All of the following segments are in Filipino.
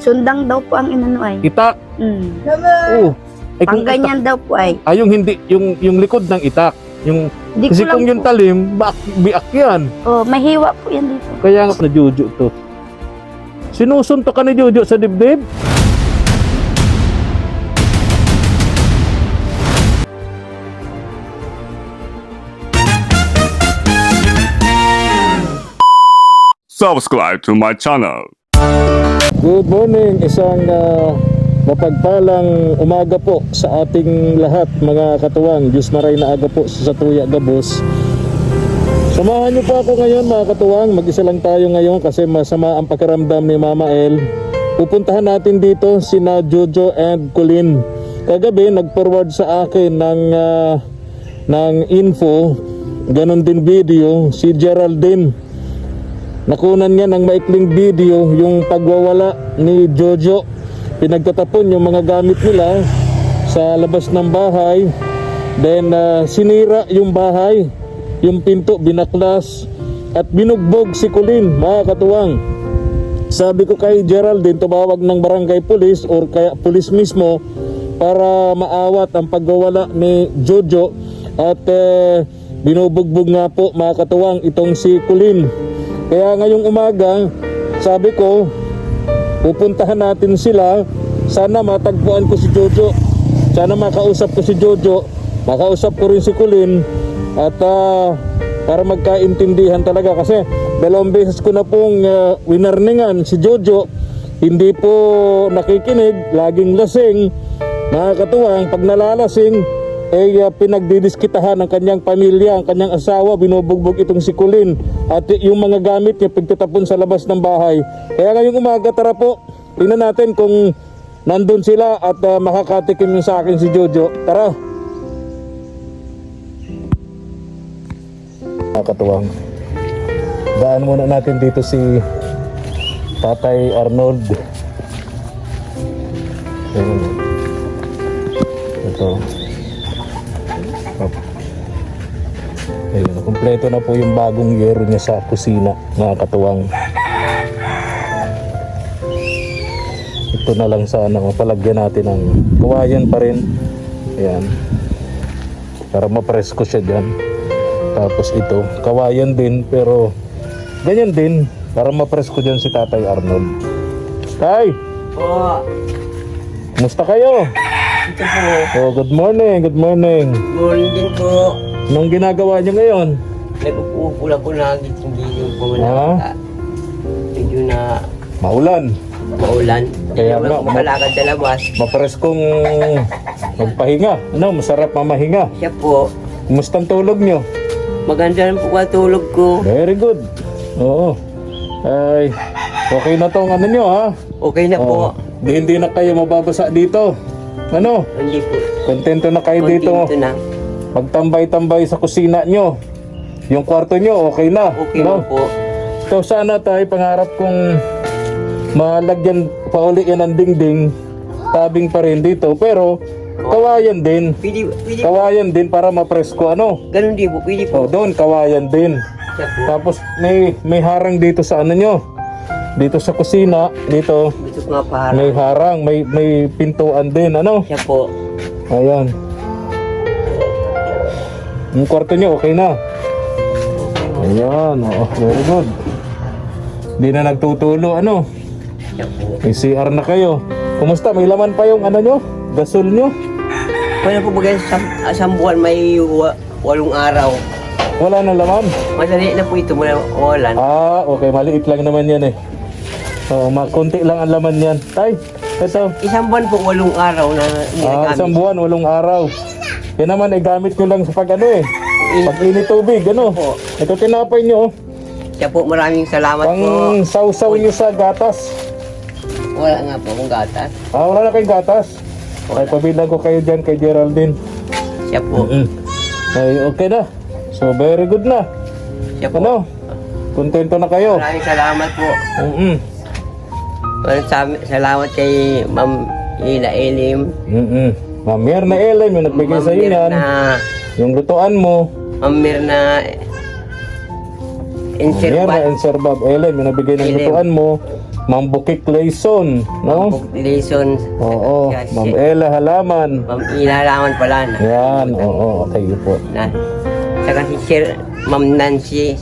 Sundang daw po ang inano ay. Itak. Oh. Eh, Pang ganyan daw po ay. Yung hindi, yung likod ng itak. Yung, Di kasi ko lang kung yung po. talim, biak yan. Oh, mahiwa po yan dito. Kaya nga na Jojo to. Sinusuntok ka ni Jojo sa dibdib? Subscribe to my channel. Good morning, isang mapagpalang umaga po sa ating lahat mga katuwang. Diyos maray na aga po sa Tuya Gabos. Samahan niyo po ako ngayon mga katuwang. Mag-isa lang tayo ngayon kasi masama ang pakiramdam ni Mama El. Pupuntahan natin dito sina Jojo and Colleen. Kagabi nag-forward sa akin ng info, ganon din video, si Geraldine. Nakunan niya ng maikling video yung pagwawala ni Jojo. Pinagtatapon yung mga gamit nila sa labas ng bahay. Then sinira yung bahay, yung pinto binaklas at binugbog si Colleen mga katuwang. Sabi ko kay Geraldine, tumawag ng barangay police or kaya police mismo para maawat ang pagwawala ni Jojo. At binubugbog nga po mga katuwang itong si Colleen. Kaya ngayong umaga, sabi ko, pupuntahan natin sila. Sana matagpuan ko si Jojo. Sana makausap ko si Jojo. Makausap ko rin si Colleen. At para magkaintindihan talaga. Kasi dalawang beses ko na pong winarningan si Jojo. Hindi po nakikinig. Laging lasing. Mga katuwang, pag nalalasing, pinagdidiskitahan ng kanyang pamilya, ang kanyang asawa, binubugbog itong si Colleen at yung mga gamit niya pagtatapon sa labas ng bahay. Kaya ngayong umaga, tara po, tingnan natin kung nandun sila at makakatikim yung sa akin si Jojo. Tara! Nakakatuwang. Daan muna natin dito si Tatay Arnold. Ito. Ayun, kumpleto na po yung bagong yero niya sa kusina, mga katuwang. Ito na lang sana, mapalagyan natin ng kawayan pa rin. Ayan. Para mapresko siya dyan. Tapos ito, kawayan din, pero ganyan din, para mapresko dyan si Tatay Arnold. Tay! Po. Kumusta kayo? Ito po. Oh, good morning, good morning. Morning din po. Anong ginagawa niyo ngayon? Nag-uupo lang po na hindi yung po Ah? na medyo na Maulan. maulan. Kaya Kaya nga, wala makalakad sa labas. Mapreskong magpahinga. Ano, masarap mamahinga. Siya po, Kumusta ang tulog niyo? maganda rin po ang tulog ko. Very good. Oo. Ay, okay na tong ano niyo ha? Okay na po. Hindi na kayo mababasa dito. Ano? Hindi po. Kontento na kayo dito. Kontento na. Magtambay-tambay sa kusina niyo. Yung kwarto niyo, okay na. Okay na po. So sana tayo pangarap kong malagyan pa uli yan ng dingding. Tabing pa rin dito. Pero kawayan din. Pwede po. Kawayan din para mapresko ano. Ganun din po. Pwede Oh, po. doon kawayan din. Siya po. Tapos may harang dito sa ano nyo. Dito sa kusina, dito Gusto ko nga para. may harang, may pintuan din, ano? Siya po. Ayan. Yung kwarto nyo, okay na. Ayan, oh, very good. Hindi na nagtutulo, ano? Siya po. May CR na kayo. Kumusta? May laman pa yung ano nyo? Gasol nyo? Kaya po bagay isang buwan may 8 araw. Wala na laman? Madali na po ito mula ulan. Ah, okay. Maliit lang naman yan eh. So, konti lang ang laman yan. Tay, ito. Isang buwan po 8 araw na ginagamit. Isang buwan, 8 araw. Yan naman ay gamit nyo lang sa pag ano eh. Pag init tubig, ano. Po. Ito tinapay nyo. Siya po, maraming salamat po. Pang sausaw nyo sa gatas. Wala nga po akong gatas. Ah, wala na kayong gatas. Okay, pabilang ko kayo dyan kay Geraldine. Siya po. Ay, okay na. So, very good na. Siya po. Ano? Kontento na kayo. Maraming salamat po. Maraming salamat kay Ma'am Ina Elim. Ma'am Mirna Ellen, yung nagbigay sa iyo yan. Yung lutuan mo. Ma'am Mirna Mirna and Sir Bob Ellen, yung nagbigay ng Ellen. lutuan mo. Ma'am Bukik Layson, no? Lison. Oo, Ma'am Ella Halaman. Inalaman pala na. Yan, oo, okay po. Saka si Sir, Ma'am Nancy,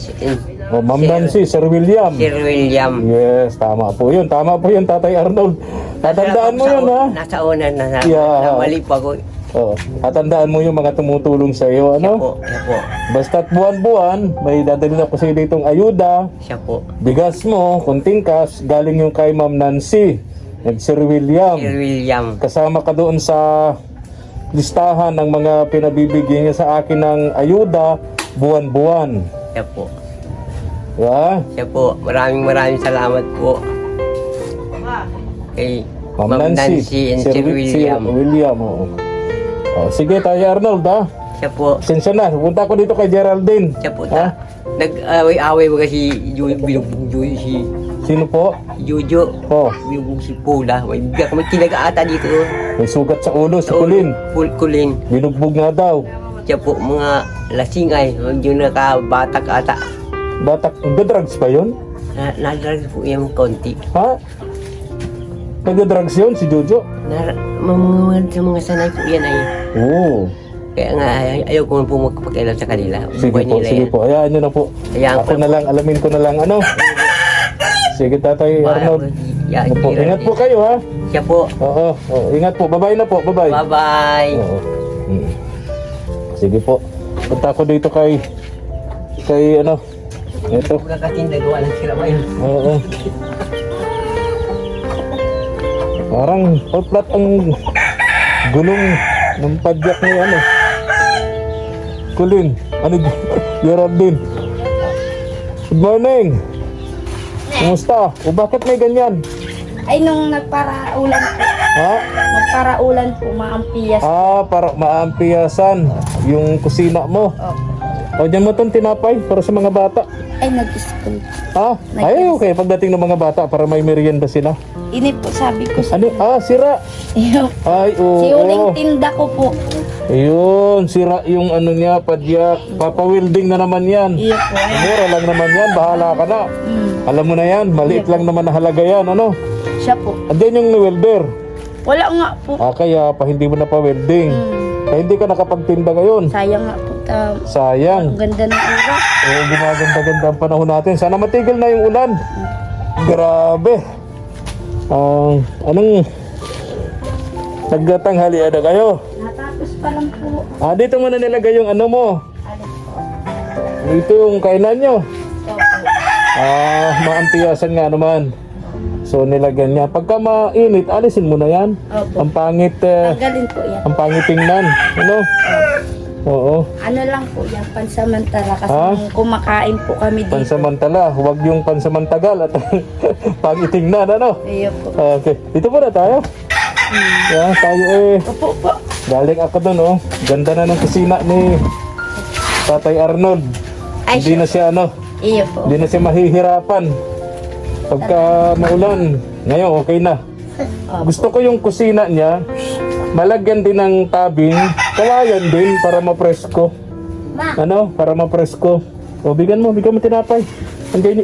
O, Ma'am Nancy, Sir William. Sir William. Yes, tama po yun, Tatay Arnold. Tatandaan mo yun, ha? Nasa una na, Yeah. mali pa ko. Oo, tatandaan mo yung mga tumutulong sa iyo, Siya ano? po, siya po, Basta't buwan-buwan, may dadalhin ako sa iyo ditong ayuda. siya po. Bigas mo, kunting cash, galing yung kay Ma'am Nancy at Sir William. Sir William. Kasama ka doon sa listahan ng mga pinabibigyan niya sa akin ng ayuda buwan-buwan. Siya po. Diba? Siya po. Maraming salamat po. Kay Ma'am Nancy, and Sir William. William, oo. Oh, sige, Tay Arnold, ha? Siya po. Sensya na, pupunta ko dito kay Geraldine. Siya po. Ha? Nag-away-away ba si binugbog si Sino po? Jojo. Oh, Binugbog si Pula. May bigla kami tinaga-ata dito. may sugat sa ulo, si Kulin. Kulin. Binugbog nga daw. Siya po, mga lasing ay. Yung nakabatak ata. Batak, nagda-drugs pa yun? Nadarag po yung konti. Ha? Nagda-drugs yun, si Jojo? Mga sanay po yan ay. Oo. Kaya nga, ayaw ko po magpapakialam sa kanila. Sige Buhay po, nila sige yan. po. Hayaan nyo na po. Hayaan Ako ko na lang, alamin ko na lang, ano? Sige, Tatay Arnold. Ano po, ingat po kayo, ha? Siya po. Oo, ingat po. Bye-bye na po, bye-bye. Bye-bye. Oo. Sige po. Punta ko dito kay ano? Ito. Huwag kasi nagawa ng sila ngayon. Oo. Parang flat ang gulong ng padyak ni ano. Kulin. Ano Geraldine. Good morning. Kumusta? O bakit may ganyan? Ay, nung nagparaulan po. Ha? Nagparaulan po, maampiyas. Para maampiyasan yung kusina mo. O dyan mo itong tinapay para sa mga bata. Ay, nag-school. Ha? Ay, okay. Pagdating ng mga bata para may merienda sila. Ini po, sabi ko sa... Ano? Sira. Yung, Ay, oo. si huling tinda ko po. Ayun, sira yung ano niya, padyak. Papa-welding na naman yan. Iyo po. Mura lang naman yan, bahala ka na. Alam mo na yan, maliit lang naman na halaga yan, ano? Siya po. Andyan yung welder. Wala nga po. Kaya pa hindi mo na pa-welding. Kaya hindi ka nakapagtinda ngayon. Sayang nga po. Sayang. Ang ganda ng oras. Gumaganda-ganda ang panahon natin. Sana matigil na yung ulan. Grabe. Anong nagtatanghali ada kayo? Natapos pa lang po. Dito mo na nilagay yung ano mo. Dito yung kainan nyo. Maampiyasan nga naman. So nilagyan niya. Pagka mainit, alisin mo na yan. Opo. Ang pangit, Tanggalin po yan. ang pangit tingnan. Ano? Oo. Ano lang po yan, pansamantala. Kasi Ha? nung kumakain po kami dito. Pansamantala. Huwag yung pansamantagal at pangit tingnan. Ano? Iyo po. Okay. Dito muna tayo. Yan, tayo Opo po. galing ako doon, oh. Ganda na ng kusina ni Tatay Arnold. Ay, Hindi na siya, ano, Iyo po. hindi na siya mahihirapan. Pagka maulan, ngayon okay na. Gusto ko yung kusina niya, malagyan din ng tabing, kawayan din para mapresko. Ano? Para mapresko. O, bigyan mo tinapay.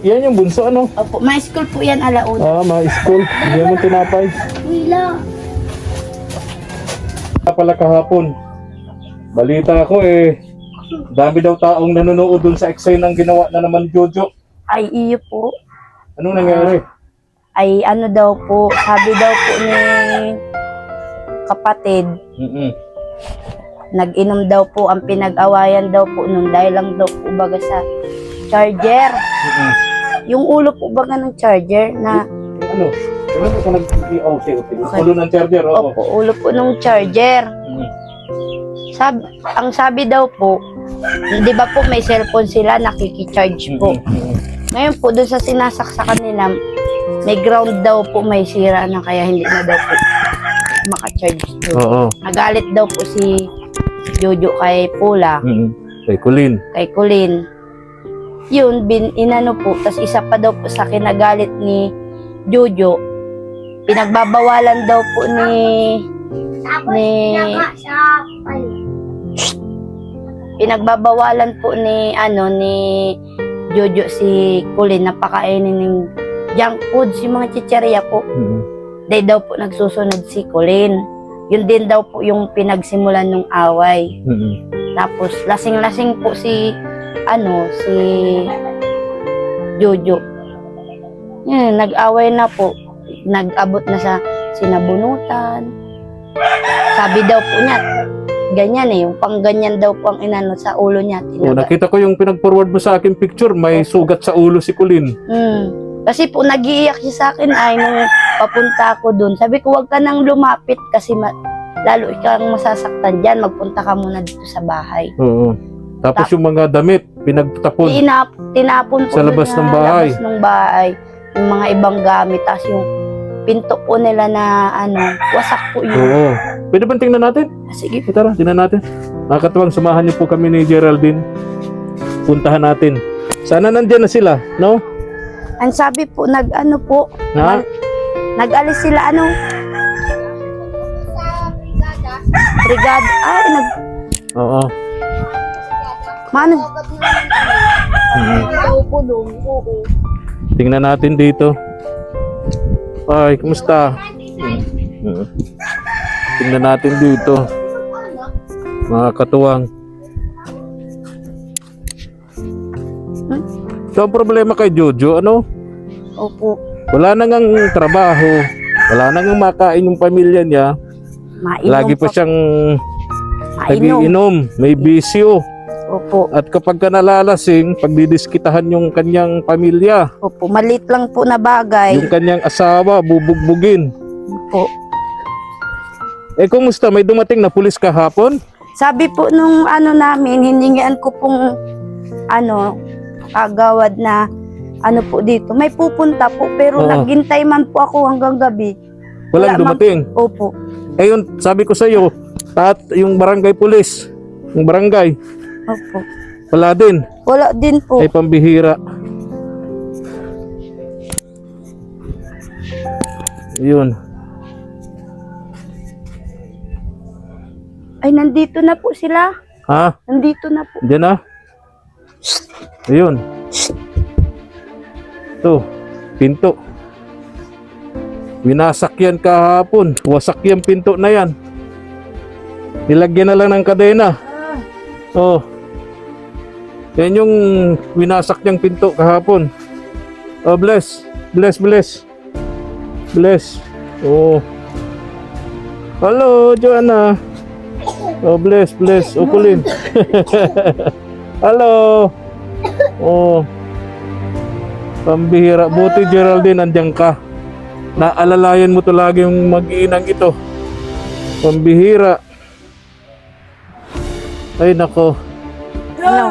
Yan yung bunso, ano? Opo, may school po yan alauna. Ma-school. Bigyan mo tinapay. Wila. Pala kahapon, balita ko dami daw taong nanonood dun sa eksena ng ginawa na naman Jojo. Ay, iyo po. Anong nangyari? Ay, ano daw po, sabi daw po ni kapatid, nag-inom daw po, ang pinag-awayan daw po nun dahil lang daw po baga sa charger. Yung ulo po baga ng charger na, Ano? Ano ka okay. Ulo ng charger, oo. opo, ulo po ng charger. Ang sabi daw po, di ba po may cellphone sila, nakikicharge po. Ngayon po, dun sa sinasaksakan nila, may ground daw po, may sira na kaya hindi na daw po makacharge doon. Oo. Nagalit daw po si Jojo kay Pula, Kay Kulin. kay Kulin. Yun, inano po, tas isa pa daw po sa kinagalit ni Jojo, pinagbabawalan daw po pinagbabawalan po ni Jojo si Kulin na pakainin ng junk foods, yung mga chicherya po. Mm. Dahil daw po nagsusunod si Colin. Yun din daw po yung pinagsimulan ng away. Mm. Tapos lasing-lasing po si Jojo. Yun, nag-away na po. Nag-abot na sa sinabunutan. Sabi daw po niya, ganyan yung pangganyan daw po ang inano sa ulo niya. Oh, nakita ko yung pinag-forward mo sa akin picture, may sugat sa ulo si Colin. Kasi po nag-iiyak siya sa akin ay nung papunta ako dun. Sabi ko, wag ka nang lumapit kasi lalo ikang masasaktan dyan. Magpunta ka muna dito sa bahay. Oo. Tapos yung mga damit, pinagtapon. Tinapon po Sa labas dun ng bahay. labas ng bahay. Yung mga ibang gamit. Tapos yung pinto po nila na wasak po yun. Oo. Pwede ba tingnan natin? Sige po. Tara, tingnan natin. Nakakatuwang, samahan niyo po kami ni Geraldine. Puntahan natin. Sana nandyan na sila, no? Ang sabi po, Ha? nag-alis sila, brigada. Oo. Mano? Tingnan natin dito. Ay, kumusta? Tingnan natin dito. Mga katuwang. Ito ang problema kay Jojo, Opo. Wala na ngang trabaho. Wala na ngang makain yung pamilya niya. Mainom Lagi pa siyang Mainom. nagiinom. May bisyo. Opo. At kapag ka nalalasing, pagdidiskitahan yung kanyang pamilya, Opo. Malit lang po na bagay. yung kanyang asawa, bubugbugin. Opo. Kumusta? May dumating na pulis kahapon? Sabi po nung namin, hiningian ko pong agawad na po dito. May pupunta po pero Oo. naghintay man po ako hanggang gabi. Walang Wala dumating. Opo. Yun, sabi ko sa iyo, yung barangay pulis, yung barangay, Opo. wala din. Wala din po. Ay pambihira. Yun. Ay, nandito na po sila. Ha? Nandito na po. Diyan na. Ayun. Ito, pinto. Winasak yan kahapon. Wasak yung pinto na yan. Nilagyan na lang ng kadena. Oh. Yan yung winasak niyang pinto kahapon. Oh, bless. Bless, bless. Bless. Oh. Hello, Joanna. Oh, bless, bless. Oh, Colin. Hello. Oh. Pambihira. Buti, Geraldine, andyan ka. Naalalayan mo to lagi yung mag-iinang ito. Pambihira. Ay, nako.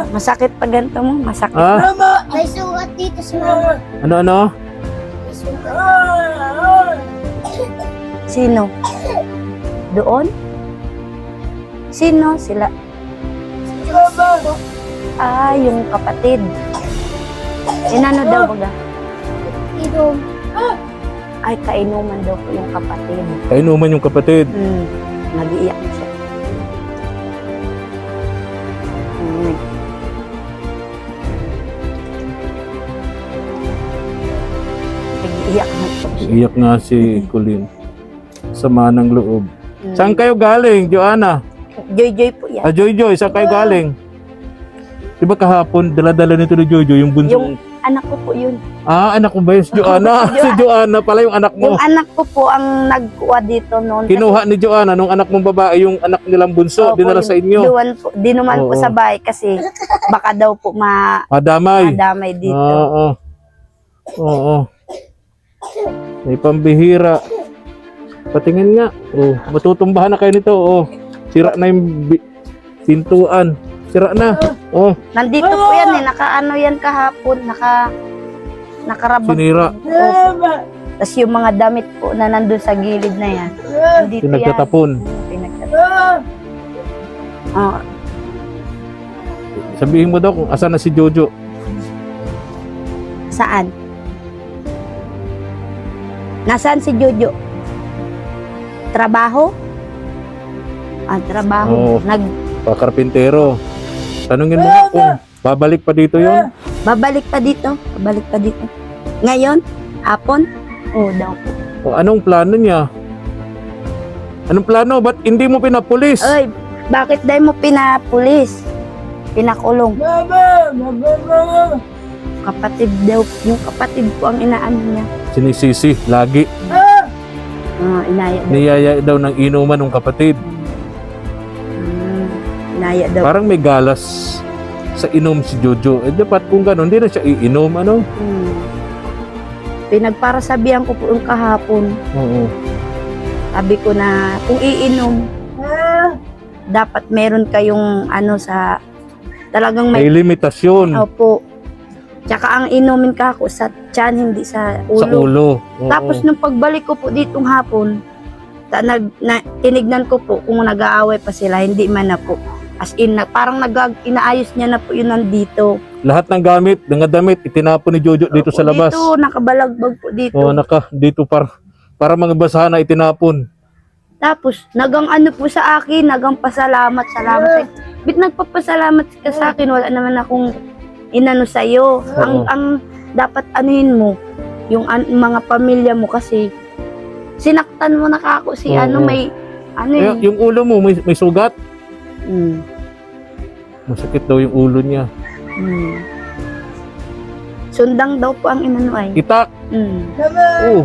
Masakit pa ganito mo? Masakit. Ha? May sugat dito sa mama. Ano? May sugat. Sino? Doon? Sino? Sila? Yung kapatid. Inano daw baga? Idong. Ay, kainuman daw po yung kapatid. Kainuman yung kapatid. Nag-iiyak na siya. Nag-iiyak na po siya. Iyak nga si Colin. Sama ng loob. Saan kayo galing, Joanna? Joy-joy po yan. Joy-Joy, saan kayo galing? Diba kahapon, dala-dala nito ni Joy-Joy, yung bunso. Yung anak ko po yun. Anak ko ba yun? Si Joanna. Si Joanna pala yung anak mo. Yung anak ko po ang nagkuha dito noon. Kinuha ni Joanna nung anak mong babae, yung anak nilang bunso, dinala sa inyo. Dinuman po Oo. sa bahay kasi baka daw po Madamay. madamay dito. Oo. Oo. May pambihira. Patingin nga. Oh, matutumbahan na kayo nito. Oh. Sira na yung pintuan. Sira na. Oh, Nandito po yan nakaano yan kahapon, nakarabag. sinira. Tapos yung mga damit po na nandun sa gilid na yan, nandito Pinagtatapon. yan. Pinagtatapon. Oh, Sabihin mo daw kung asan na si Jojo. saan? Nasaan si Jojo? Trabaho? Trabaho. Oo. Pakarpintero. Tanungin mo nga kung babalik pa dito yon. Babalik pa dito. Babalik pa dito. Ngayon? Hapon? Oo daw po. O anong plano niya? Anong plano? Ba't hindi mo pinapulis? Ay, bakit dahil mo pinapulis? Pinakulong. Kapatid daw, yung kapatid ko ang inaano niya. Sinisisi, lagi. Inaya daw. Niyaya daw ng inuman ng kapatid. Inaya daw. Parang may galas sa inom si Jojo. Dapat kung gano'n, hindi na siya iinom, ano? Pinagparasabihan ko po yung kahapon. Oo. Sabi ko na kung iinom, dapat meron kayong ano sa talagang May may limitasyon opo. Tsaka ang inumin ka ako sa tiyan, hindi sa ulo. sa ulo. Oo. Tapos nung pagbalik ko po ditong hapon, tinignan ko po kung nag-aaway pa sila, hindi man na po. As in, parang inaayos niya na po yun nandito. Lahat ng gamit, ng damit, itinapon ni Jojo dito sa labas. Dito, nakabalagbag po dito. Oo, dito para mga basahan na itinapon. Tapos, nagang ano po sa akin, nagang pasalamat, salamat. Bit nagpapasalamat ka sa akin, wala naman akong inano sa'yo. Ang dapat anuhin mo, yung mga pamilya mo kasi sinaktan mo na kako si Oo. ano, may ano yun. Yung ulo mo, may sugat. Mm. Masakit daw yung ulo niya. Mm. Sundang daw po ang inano ay. Itak. Oo.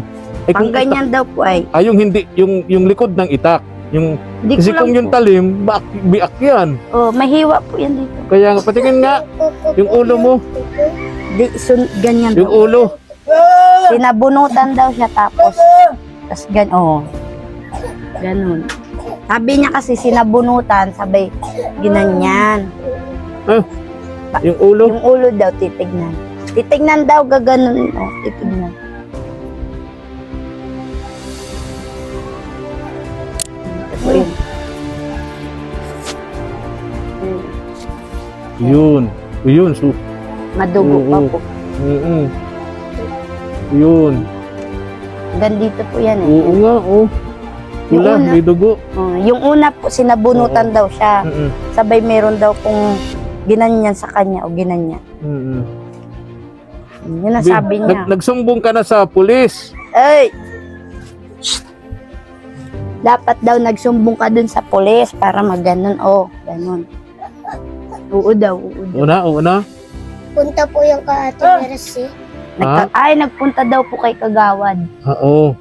Eh, Pang ganyan daw po ay. yung hindi, yung likod ng itak. Yung, Di kasi ko kung lang yung po. talim, biak yan. Oh, mahiwa po yan dito. Kaya nga, patingin nga, yung ulo mo, Ganyan yung daw. ulo. Sinabunutan daw siya tapos ganun. Sabi niya kasi sinabunutan, sabay ginanyan. Yung ulo. Yung ulo daw titignan. Titignan daw gaganon, titignan. Ito po yun. Yun, Madugo pa Oo. po. Yun. Gandito po yan eh. Oo nga, oh. Yung Wala, una. may dugo. Yung una po, sinabunutan daw siya. Mm-mm. Sabay meron daw kung ginanyan sa kanya o ginanyan. Mm-mm. Yun ang sabi niya. Nagsumbong ka na sa pulis. Ay! Shh! Dapat daw nagsumbong ka dun sa pulis para maganon. Ganon. Oo daw. Una. Punta po yung ka Ate Mercy. Nagpunta daw po kay Kagawad. Oo.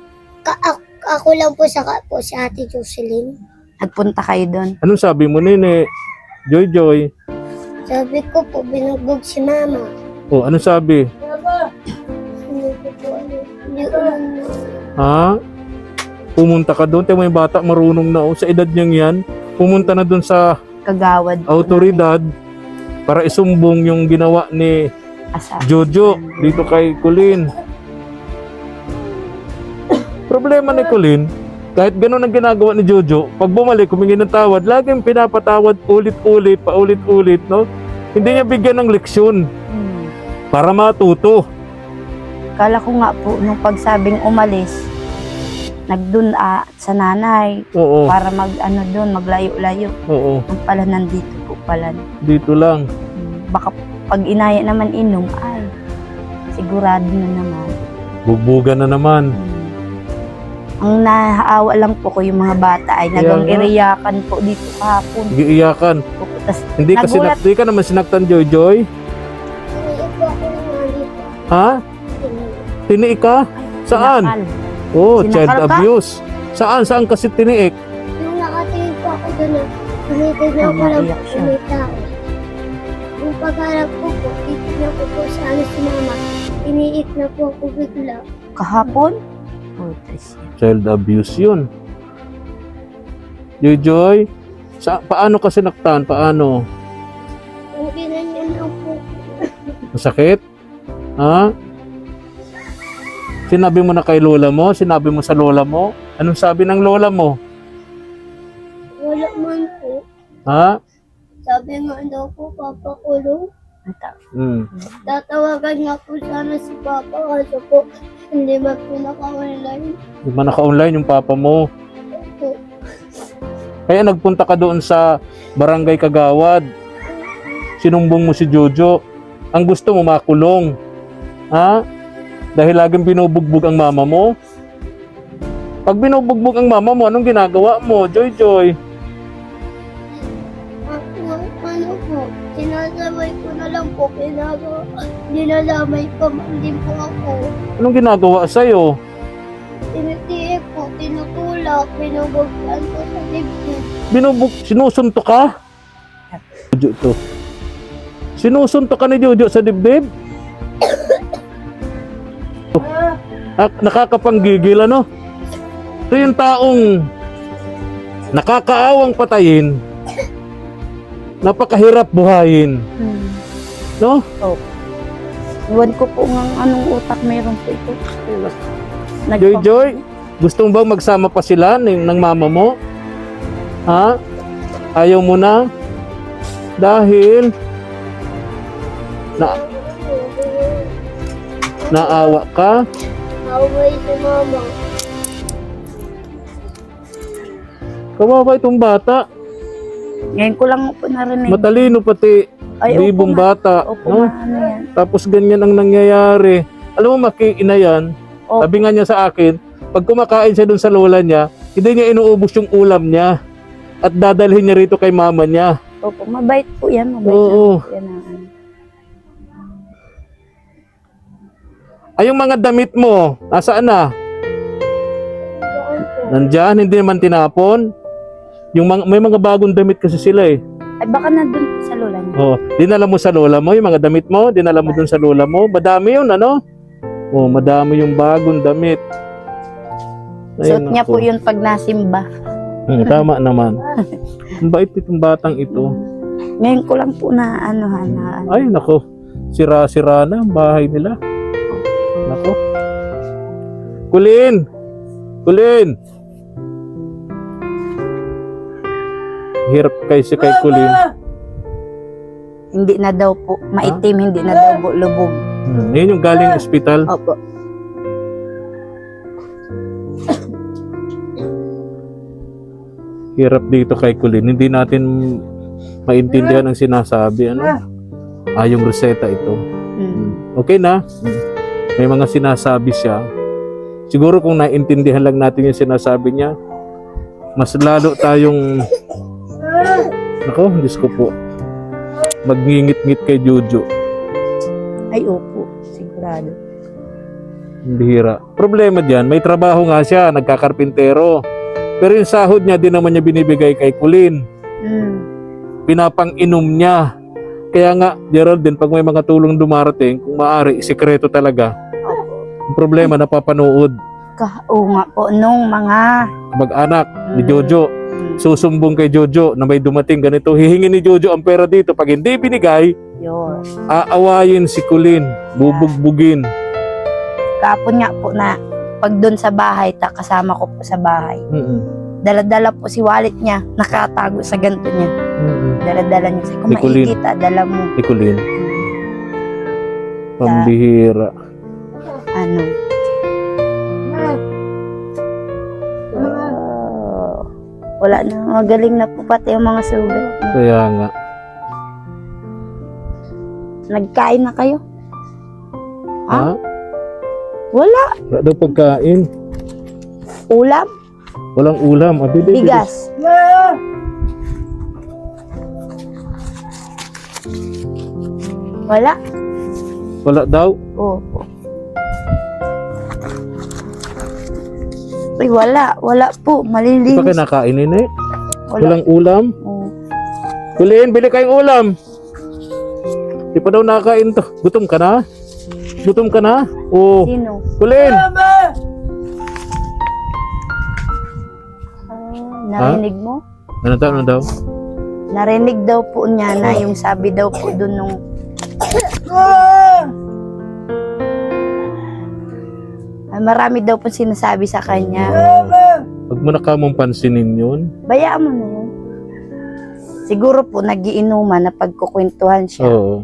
Ako lang po po si Ate Jocelyn. Nagpunta kayo dun. Anong sabi mo, Nene? Joy. Sabi ko po, binugbog si Mama. Oh, anong sabi? Hindi ko po ano. Hindi ko ano. Ha? Pumunta ka doon. Tayo may bata, marunong na. Sa edad niyang yan, pumunta na doon sa Kagawad. po autoridad para isumbong yung ginawa ni namin. Asa. Jojo dito kay Colleen. Problema ni Colleen, kahit gano'n ang ginagawa ni Jojo, pag bumalik, humingi ng tawad, laging pinapatawad ulit-ulit, paulit-ulit, no? Hindi niya bigyan ng leksyon para matuto. Kala ko nga po, nung pagsabing umalis, nagdun sa nanay Oo, para maglayo-layo. oo, Ang pala nandito po pala. dito lang. Baka pag inaya naman inom, ay, sigurado na naman. Bubugan na naman. Ang naaawa lang po ko yung mga bata ay Kaya nga. iriyakan po dito kahapon. Giiyakan. Tas, Hindi ka, Nagulat. di ka naman sinaktan, Joy. Iniip po ako ng mga dito. Ha? Tiniik ka? Saan? sinakal. Oh, Sinakal child ka? abuse. Saan kasi tiniik? Nung nakatingin po ako doon na tumitignan ko lang Naiyak po siya. may tao. Yung pagharap ko po, titignan ko po sa ano si Mama. Iniik na po ako bigla. Kahapon? Oh, tres. Child abuse yun. Joy, paano ka sinaktan? Paano? Ang ginanyan lang po. Masakit? Ha? Sinabi mo na kay lola mo? Sinabi mo sa lola mo? Anong sabi ng lola mo? Wala man po. Ha? Sabi nga daw po, papakulong. Hmm. Tatawagan nga po sana si Papa kasi po hindi ba po naka-online Di ba naka-online yung papa mo? po. Kaya nagpunta ka doon sa Barangay Kagawad. Sinumbong mo si Jojo. Ang gusto mo makulong. Ha? Dahil laging binubugbog ang mama mo? Pag binubugbog ang mama mo, anong ginagawa mo, Joy Joy? Ano po, sinasabay ko na lang po, dinalamay pa man din po ako. Anong ginagawa sa'yo? Tinitiip po, tinutulak, binubugtan ko sa dibdib. Sinusuntok ka? Jojo to. Sinusuntok ka ni Jojo sa dibdib? Nakakapanggigil, ano? Ito yung taong nakakaawang patayin, napakahirap buhayin, no? Iwan ko po ng anong utak meron po ito. Joy Joy, gusto mo bang magsama pa sila ng mama mo? Ha? Ayaw mo na? Dahil naawa ka? Away si mama. Kawawa itong bata. Ngayon ko lang po narinig. Matalino pati. Ay, opo, Bibong bata. Opo, No? ano yan. Tapos ganyan ang nangyayari. Alam mo, makiina yan. Opo. Sabi nga niya sa akin, pag kumakain siya dun sa lola niya, hindi niya inuubos yung ulam niya. At dadalhin niya rito kay mama niya. Opo, mabait po yan. Mabait Oo. na po yan. Ay, yung mga damit mo, nasaan na? Nandyan, hindi naman tinapon. May mga bagong damit kasi sila eh. Ay, baka nandun po sa lola niya. Oh, dinala mo sa lola mo yung mga damit mo, dinala mo dun sa lola mo. Madami yun, ano? Oh, madami yung bagong damit. Suot niya nako. po yun pag nasimba. Tama naman. Ang bait itong batang ito. Ngayon ko lang po na ano. Ay, nako. Sira-sira na ang bahay nila. Nako. Kulin! Kulin! Hirap kasi kay Kulin. Hindi na daw po. Maitim, hindi na daw po lubog. Yun yung galing ospital. Opo. Hirap dito kay Kulin. Hindi natin maintindihan ang sinasabi. Ano? Yung reseta ito. Okay na? May mga sinasabi siya. Siguro kung naintindihan lang natin yung sinasabi niya, mas lalo tayong Diyos ko po, magngingit-ngit kay Jojo. Ay, opo. Sigurado. Bihira. Problema diyan, may trabaho nga siya, nagkakarpintero. Pero yung sahod niya, di naman niya binibigay kay Kulin. Pinapang-inom niya. Kaya nga, Geraldine, pag may mga tulong dumarating, kung maaari, isikreto talaga. Ang problema, napapanood. Oo nga po, nung mga... Mag-anak ni Jojo, susumbong kay Jojo na may dumating ganito. Hihingi ni Jojo ang pera dito. Pag hindi binigay, Yun. aawayin si Kulin, bubugbugin. Kapon nga po na pag doon sa bahay, kasama ko po sa bahay. Dala-dala po si wallet niya, nakatago sa ganto niya. Dala-dala niya. Kung Ni Kulin. maikita, dala mo. Si Kulin. Pambihira. Ano? Wala na, magaling na po pati yung mga sugat. Kaya nga. Nagkain na kayo? Ha? Wala. Wala daw pagkain. Ulam? Walang ulam. Abili. Bigas? Wala? Wala daw. Opo. Ay, wala. Wala po. Di Malilinis. pa kinakain eh. Wala. Walang ulam. Oo. Kulin, bili kayong ulam. Di pa daw nakakain to. Gutom ka na? Gutom ka na? Oo. Sino? Kulin! Narinig mo? Ano daw? Narinig daw po niya na yung sabi daw po dun nung... Ay, marami daw po sinasabi sa kanya. Huwag mo na kamong pansinin yun. Bayaan mo na yun. Siguro po nagiinuman na pagkukwentuhan siya. Oo.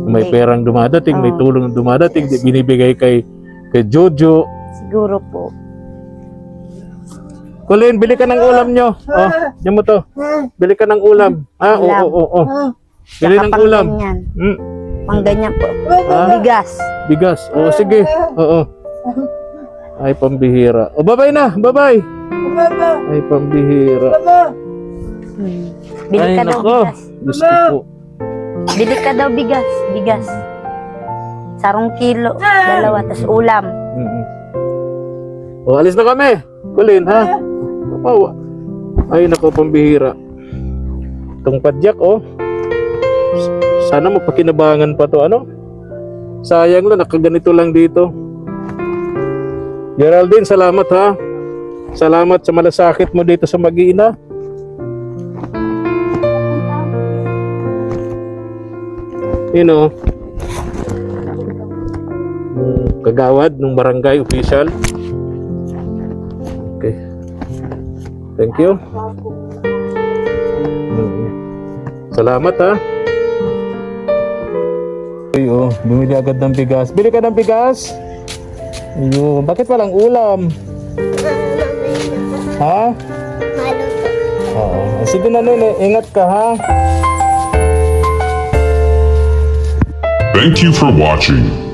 May Hindi. perang dumadating, may Oo. tulong dumadating, binibigay kay Jojo. Siguro po. Kulin, bili ka ng ulam nyo. Oh, yan mo to. Bili ka ng ulam. Ulam. Oo. Bili ng Nakapang ulam. ganyan. pang ganyan po. Ha? Bigas. Bigas. O, sige. Oo. Ay, pambihira. O, bye-bye na. Bye-bye. Ay, pambihira. Bili Ay, ka daw nako. bigas. Diyos ko po. Bili ka daw bigas. Bigas. 1 kilo. 2, tas ulam. Mm-mm. O, alis na kami. Kulin, ha? Kapawa. Ay, nako, pambihira. Itong padyak, oh. Sana mapakinabangan pa to, ano? Sayang lang, nakaganito lang dito. Geraldine, salamat, ha? Salamat sa malasakit mo dito sa Mag-iina. You know, kagawad ng barangay official. Okay. Thank you. Salamat, ha. Ay, bumili agad ng bigas. Bili ka ng bigas? Ayun, bakit walang ulam? Ha? Oo. Sige na, Nene, ingat ka, ha. Thank you for watching.